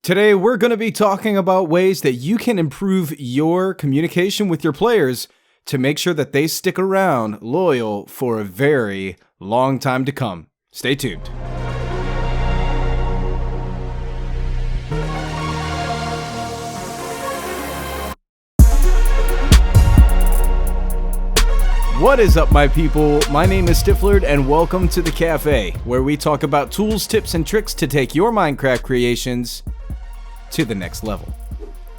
Today, we're going to be talking about ways that you can improve your communication with your players to make sure that they stick around loyal for a very long time to come. Stay tuned. What is up, my people? My name is Stifflered, and welcome to the Cafe, where we talk about tools, tips, and tricks to take your Minecraft creations to the next level.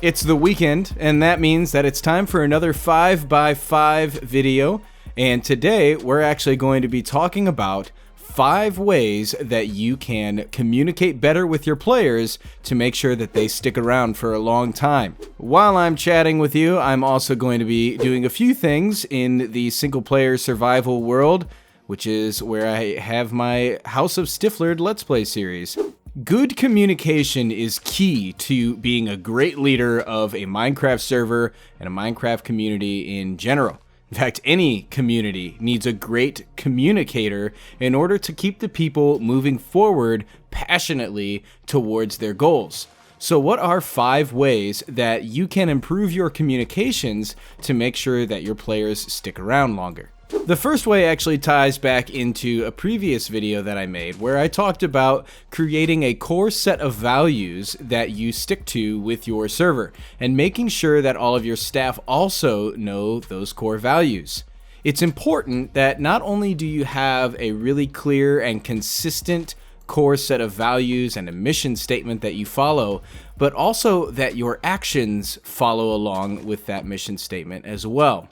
It's the weekend, and that means that it's time for another 5x5 video, and today we're actually going to be talking about 5 ways that you can communicate better with your players to make sure that they stick around for a long time. While I'm chatting with you, I'm also going to be doing a few things in the single-player survival world, which is where I have my House of Stifflered Let's Play series. Good communication is key to being a great leader of a Minecraft server and a Minecraft community in general. In fact, any community needs a great communicator in order to keep the people moving forward passionately towards their goals. So what are 5 ways that you can improve your communications to make sure that your players stick around longer? The first way actually ties back into a previous video that I made where I talked about creating a core set of values that you stick to with your server and making sure that all of your staff also know those core values. It's important that not only do you have a really clear and consistent core set of values and a mission statement that you follow, but also that your actions follow along with that mission statement as well.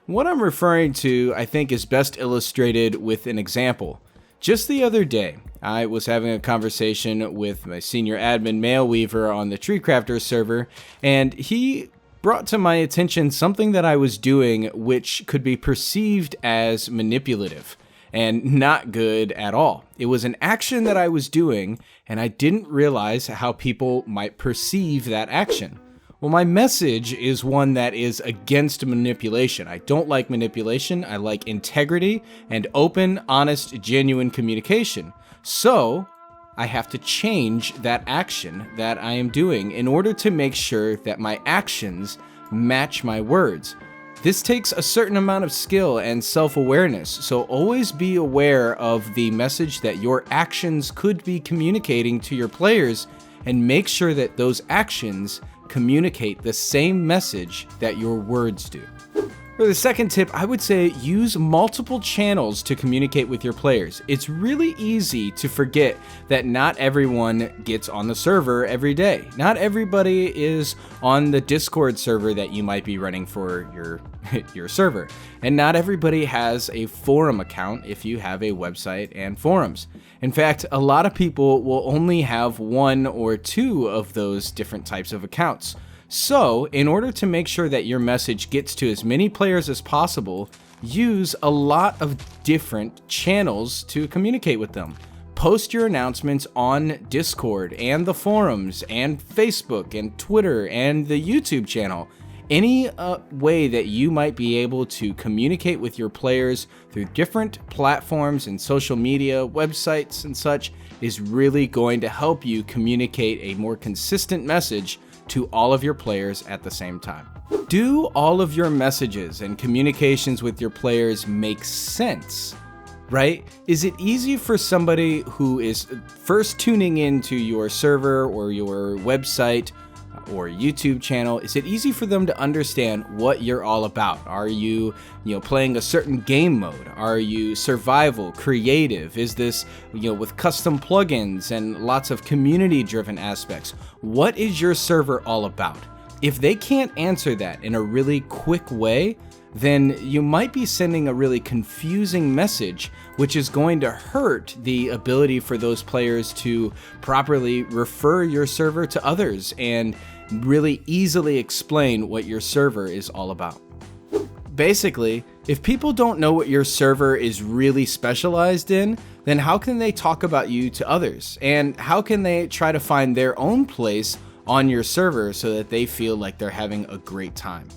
What I'm referring to, I think, is best illustrated with an example. Just the other day, I was having a conversation with my senior admin Mailweaver on the Treecrafter server, and he brought to my attention something that I was doing which could be perceived as manipulative and not good at all. It was an action that I was doing, and I didn't realize how people might perceive that action. Well, my message is one that is against manipulation. I don't like manipulation. I like integrity and open, honest, genuine communication. So I have to change that action that I am doing in order to make sure that my actions match my words. This takes a certain amount of skill and self-awareness, so always be aware of the message that your actions could be communicating to your players and make sure that those actions communicate the same message that your words do. For the second tip, I would say use multiple channels to communicate with your players. It's really easy to forget that not everyone gets on the server every day. Not everybody is on the Discord server that you might be running for your server. And not everybody has a forum account if you have a website and forums. In fact, a lot of people will only have 1 or 2 of those different types of accounts. So, in order to make sure that your message gets to as many players as possible, use a lot of different channels to communicate with them. Post your announcements on Discord and the forums and Facebook and Twitter and the YouTube channel. Any way that you might be able to communicate with your players through different platforms and social media, websites and such is really going to help you communicate a more consistent message to all of your players at the same time. Do all of your messages and communications with your players make sense? Right? Is it easy for somebody who is first tuning into your server or your website or YouTube channel, is it easy for them to understand what you're all about? Are you playing a certain game mode? Are you survival, creative? Is this, with custom plugins and lots of community-driven aspects? What is your server all about? If they can't answer that in a really quick way, then you might be sending a really confusing message, which is going to hurt the ability for those players to properly refer your server to others and really easily explain what your server is all about. Basically, if people don't know what your server is really specialized in, then how can they talk about you to others? And how can they try to find their own place on your server so that they feel like they're having a great time?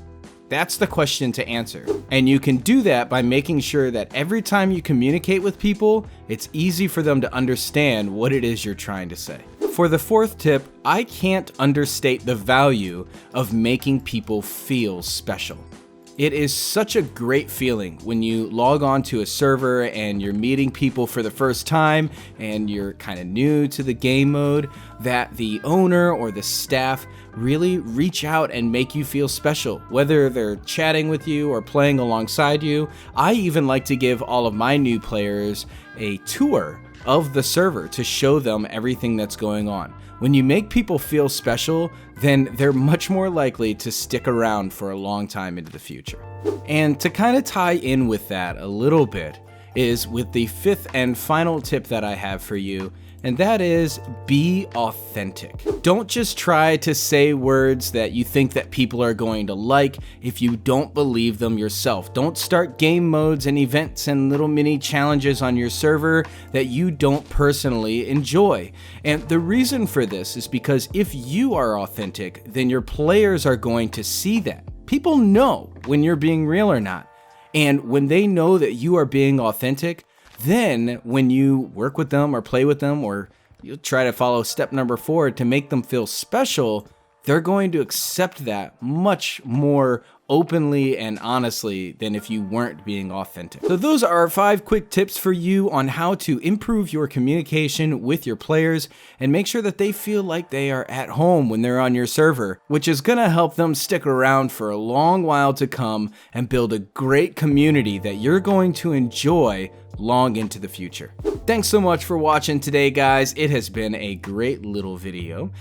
That's the question to answer. And you can do that by making sure that every time you communicate with people, it's easy for them to understand what it is you're trying to say. For the fourth tip, I can't understate the value of making people feel special. It is such a great feeling when you log on to a server and you're meeting people for the first time and you're kind of new to the game mode, that the owner or the staff really reach out and make you feel special, whether they're chatting with you or playing alongside you. I even like to give all of my new players a tour of the server to show them everything that's going on. When you make people feel special, then they're much more likely to stick around for a long time into the future. And to kind of tie in with that a little bit is with the fifth and final tip that I have for you, and that is be authentic. Don't just try to say words that you think that people are going to like if you don't believe them yourself. Don't start game modes and events and little mini challenges on your server that you don't personally enjoy. And the reason for this is because if you are authentic, then your players are going to see that. People know when you're being real or not. And when they know that you are being authentic, then when you work with them or play with them, or you'll try to follow step number 4 to make them feel special, they're going to accept that much more openly and honestly than if you weren't being authentic. So those are our 5 quick tips for you on how to improve your communication with your players and make sure that they feel like they are at home when they're on your server, which is going to help them stick around for a long while to come and build a great community that you're going to enjoy long into the future. Thanks so much for watching today, guys. It has been a great little video.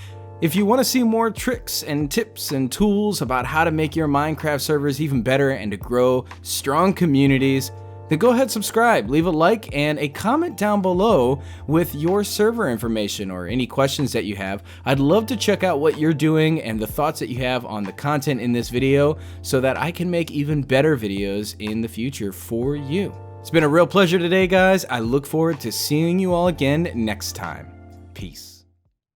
If you want to see more tricks and tips and tools about how to make your Minecraft servers even better and to grow strong communities, then go ahead, subscribe, leave a like, and a comment down below with your server information or any questions that you have. I'd love to check out what you're doing and the thoughts that you have on the content in this video so that I can make even better videos in the future for you. It's been a real pleasure today, guys. I look forward to seeing you all again next time. Peace.